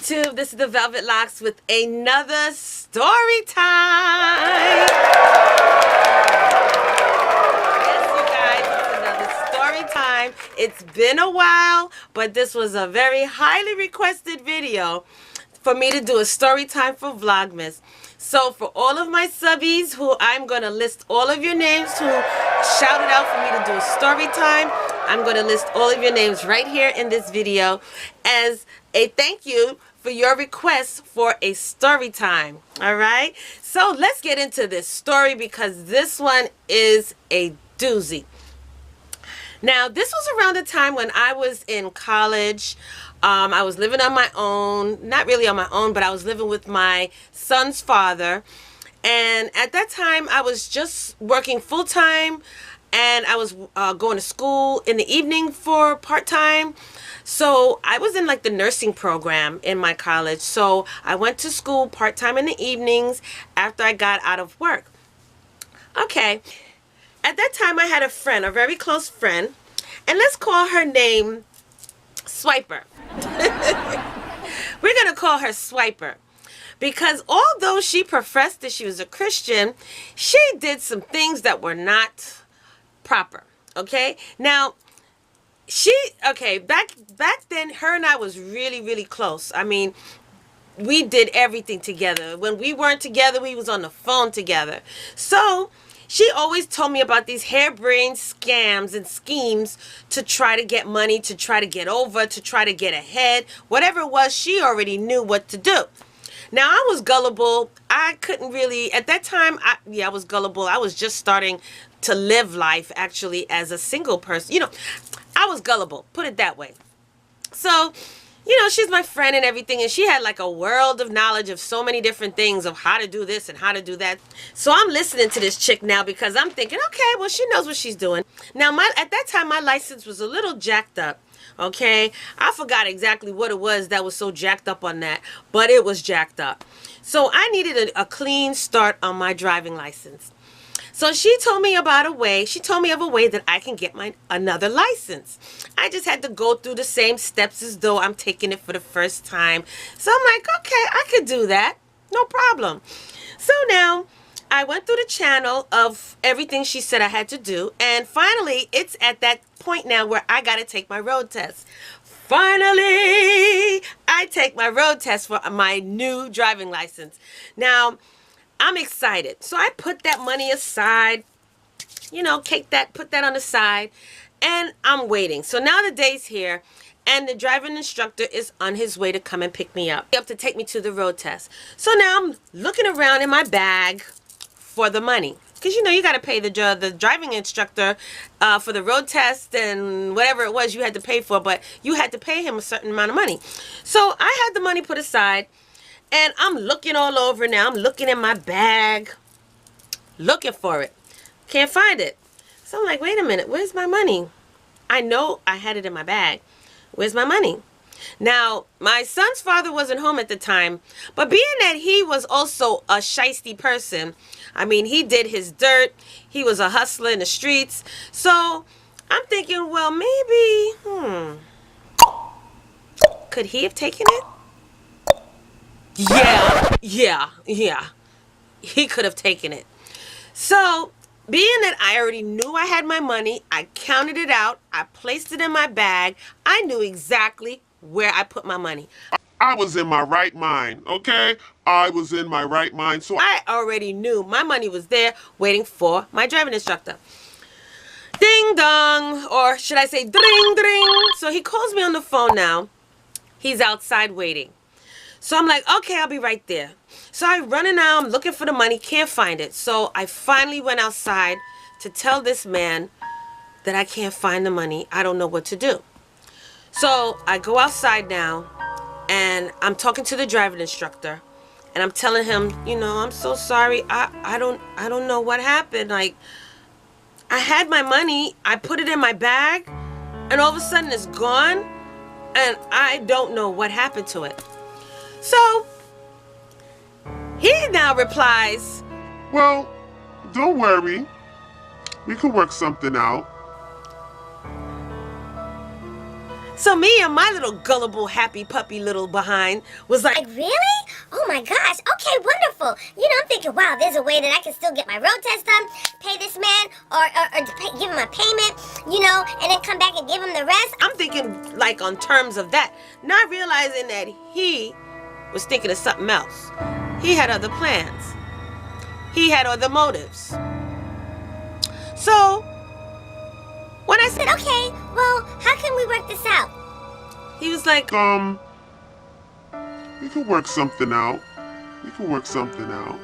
YouTube, this is the Velvet Locks with another story time. Yes, you guys, it's another story time. It's been a while, but this was a very highly requested video for me to do a story time for Vlogmas. So for all of my subbies who I'm going to list all of your names who shouted out for me to do a story time, I'm going to list all of your names right here in this video as a thank you for your request for a story time. All right, so let's get into this story because this one is a doozy. Now, this was around the time when I was in college. I was living on my own, not really on my own, but I was living with my son's father. And at that time, I was just working full-time, and I was going to school in the evening for part-time. So I was in like the nursing program in my college. So I went to school part-time in the evenings after I got out of work. Okay. At that time, I had a friend, a very close friend, and let's call her name Swiper. We're going to call her Swiper because although she professed that she was a Christian, she did some things that were not proper. Okay? Now, back then, her and I was really close. I mean, we did everything together. When we weren't together, we was on the phone together. So she always told me about these harebrained scams and schemes to try to get money, to try to get over, to try to get ahead. Whatever it was, she already knew what to do. Now, I was gullible. I couldn't really, at that time, I was gullible. I was just starting to live life, actually, as a single person. You know, I was gullible, put it that way. So, you know, she's my friend and everything, and she had like a world of knowledge of so many different things of how to do this and how to do that. So I'm listening to this chick now because I'm thinking, okay, well, she knows what she's doing. Now, at that time, my license was a little jacked up, okay? I forgot exactly what it was that was so jacked up on that, but it was jacked up. So I needed a clean start on my driving license. So she told me about a way. She told me of a way that I can get another license. I just had to go through the same steps as though I'm taking it for the first time. So I'm like, okay, I could do that. No problem. So now I went through the channel of everything she said I had to do. And finally, it's at that point now where I got to take my road test. Finally, I take my road test for my new driving license. Now, I'm excited. So I put that money aside, you know, put that on the side, and I'm waiting. So now the day's here, and the driving instructor is on his way to come and pick me up to take me to the road test. So now I'm looking around in my bag for the money. Because, you know, you got to pay the driving instructor for the road test and whatever it was you had to pay for, but you had to pay him a certain amount of money. So I had the money put aside. And I'm looking all over now. I'm looking in my bag, looking for it. Can't find it. So I'm like, wait a minute, where's my money? I know I had it in my bag. Where's my money? Now, my son's father wasn't home at the time, but being that he was also a shiesty person, I mean, he did his dirt. He was a hustler in the streets. So I'm thinking, well, maybe, could he have taken it? Yeah. He could have taken it. So, being that I already knew I had my money, I counted it out, I placed it in my bag, I knew exactly where I put my money. I was in my right mind, okay? I was in my right mind. So I already knew my money was there waiting for my driving instructor. Ding dong, or should I say ding ding. So he calls me on the phone now. He's outside waiting. So I'm like, okay, I'll be right there. So I run out, I'm looking for the money, can't find it. So I finally went outside to tell this man that I can't find the money. I don't know what to do. So I go outside now, and I'm talking to the driving instructor, and I'm telling him, you know, I'm so sorry. I don't know what happened. Like, I had my money, I put it in my bag, and all of a sudden it's gone, and I don't know what happened to it. So, he now replies, well, don't worry. We can work something out. So me and my little gullible, happy puppy little behind was like, Really? Oh my gosh. Okay, wonderful. I'm thinking, wow, there's a way that I can still get my road test done, pay this man, or give him a payment, and then come back and give him the rest. I'm thinking like on terms of that, not realizing that he was thinking of something else. He had other plans. He had other motives. So when I said, Okay, well, how can we work this out? he was like, We can work something out. We can work something out.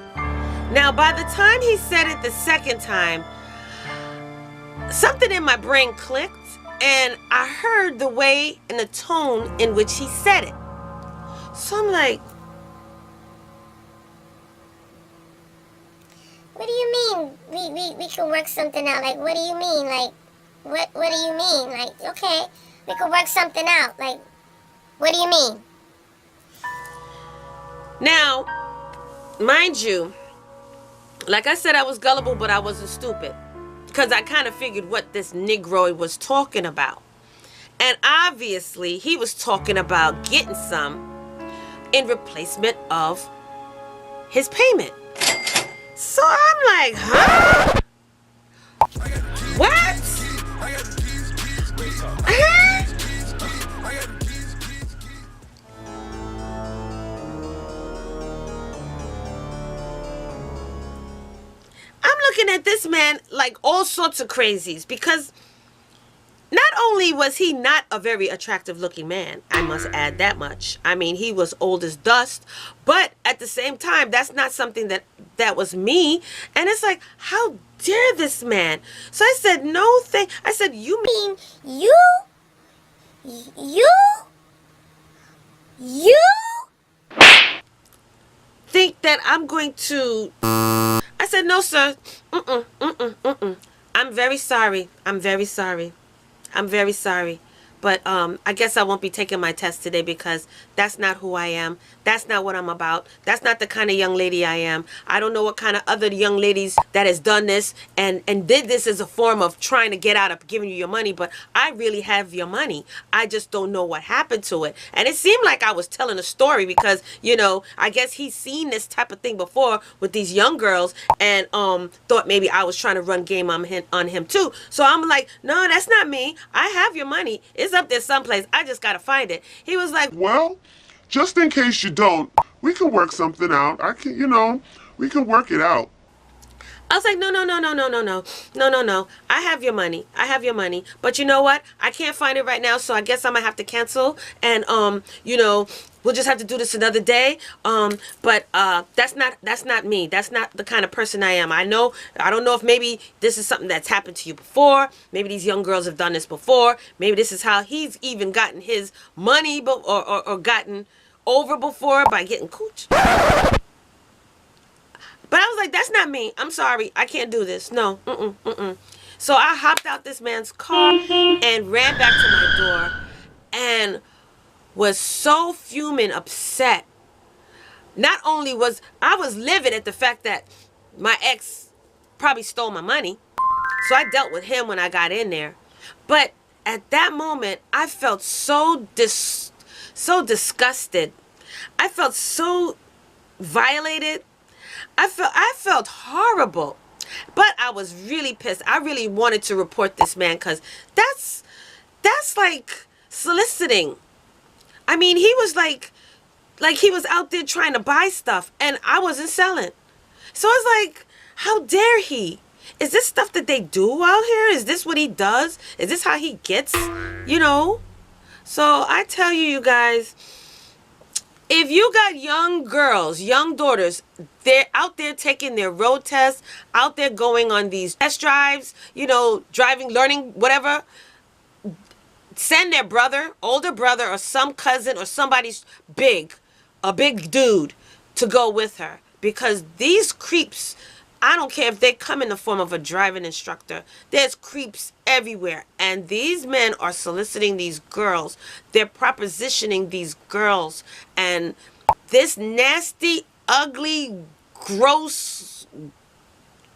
now by the time he said it the second time, something in my brain clicked and I heard the way and the tone in which he said it. So I'm like, What do you mean we can work something out? Like, what do you mean? Like, what do you mean? Like, okay, we can work something out. Like, what do you mean? now, mind you, like I said, I was gullible, but I wasn't stupid. Because I kind of figured what this Negro was talking about. And obviously, he was talking about getting some in replacement of his payment. So I'm like, huh? What? Huh? I'm looking at this man like all sorts of crazies because not only was he not a very attractive looking man, I must add that much. I mean, he was old as dust, but at the same time, that's not something that was me. And it's like, how dare this man? So I said, no thank. I said, you mean You think that I'm going to? I said, no, sir. I'm very sorry. I'm very sorry. I'm very sorry. But I guess I won't be taking my test today because that's not who I am. That's not what I'm about. That's not the kind of young lady I am. I don't know what kind of other young ladies that has done this and did this as a form of trying to get out of giving you your money. But I really have your money. I just don't know what happened to it. And it seemed like I was telling a story because, I guess he's seen this type of thing before with these young girls and thought maybe I was trying to run game on him too. So I'm like, no, that's not me. I have your money. It's up there someplace. I just got to find it. He was like, Well, just in case you don't, we can work something out. We can work it out. I was like, no, no, no, no, no, no, no, no, no, no. I have your money. I have your money. But you know what? I can't find it right now, so I guess I'm gonna have to cancel. And we'll just have to do this another day. But that's not me. That's not the kind of person I am. I don't know if maybe this is something that's happened to you before. Maybe these young girls have done this before. Maybe this is how he's even gotten his money, or gotten over before by getting cooch. But I was like, that's not me. I'm sorry. I can't do this. No. So I hopped out this man's car and ran back to my door and was so fuming upset. Not only was I livid at the fact that my ex probably stole my money. So I dealt with him when I got in there. But at that moment, I felt so disgusted. I felt so violated. I felt horrible, but I was really pissed. I really wanted to report this man because that's like soliciting. I mean, he was like he was out there trying to buy stuff and I wasn't selling. So it's like, how dare he? Is this stuff that they do out here? Is this what he does? Is this how he gets, So I tell you guys, if you got young girls, young daughters, they're out there taking their road tests, out there going on these test drives, driving, learning, whatever, send their brother, older brother, or some cousin, or somebody's a big dude to go with her. Because these creeps, I don't care if they come in the form of a driving instructor, there's creeps everywhere. And these men are soliciting these girls. They're propositioning these girls. And this nasty, ugly, gross,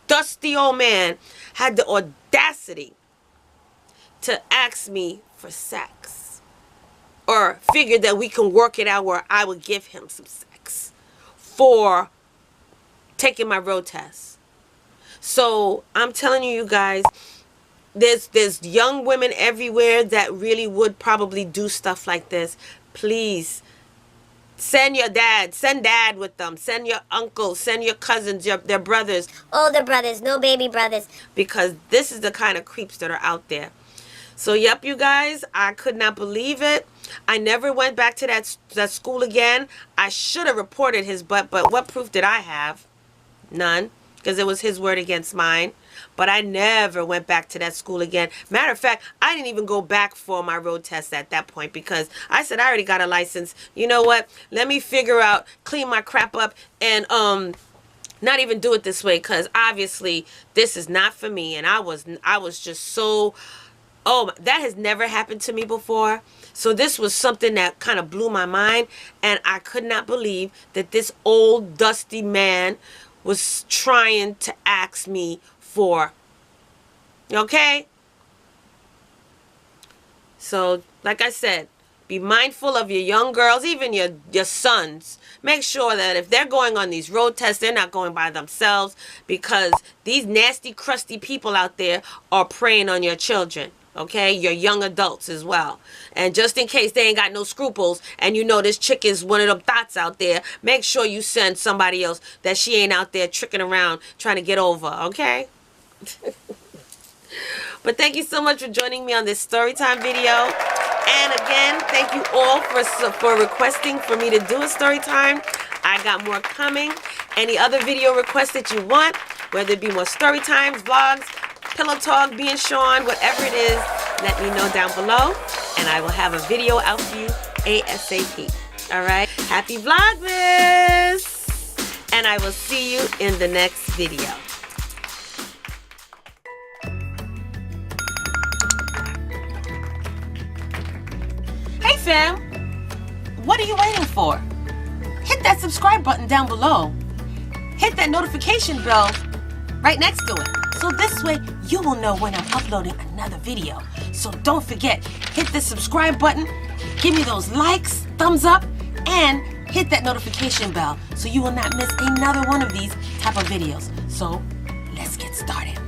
dusty old man had the audacity to ask me for sex. or figured that we can work it out where I would give him some sex for taking my road test. So I'm telling you guys, there's young women everywhere that really would probably do stuff like this. Please send your dad, send dad with them, send your uncles, send your cousins, their brothers. Older brothers, no baby brothers. Because this is the kind of creeps that are out there. So yep, you guys, I could not believe it. I never went back to that school again. I should have reported his butt, but what proof did I have? None, because it was his word against mine. But I never went back to that school again. Matter of fact, I didn't even go back for my road test at that point because I said I already got a license. You know what? Let me figure out, clean my crap up, and not even do it this way, because obviously this is not for me. And I was just so, oh, that has never happened to me before. So this was something that kind of blew my mind, and I could not believe that this old dusty man was trying to ask me for. Okay? So, like I said, be mindful of your young girls, even your sons. Make sure that if they're going on these road tests, they're not going by themselves, because these nasty, crusty people out there are preying on your children. Okay, your young adults as well. And just in case they ain't got no scruples and you know this chick is one of them thoughts out there, make sure you send somebody else that she ain't out there tricking around trying to get over, okay? But thank you so much for joining me on this story time video. And again, thank you all for requesting for me to do a story time. I got more coming. Any other video requests that you want, whether it be more story times, vlogs, pillow talk, being Sean, whatever it is, let me know down below, and I will have a video out for you ASAP. Alright? Happy Vlogmas! And I will see you in the next video. Hey fam! What are you waiting for? Hit that subscribe button down below. Hit that notification bell right next to it. So this way, you will know when I'm uploading another video. So don't forget, hit the subscribe button, give me those likes, thumbs up, and hit that notification bell so you will not miss another one of these type of videos. So let's get started.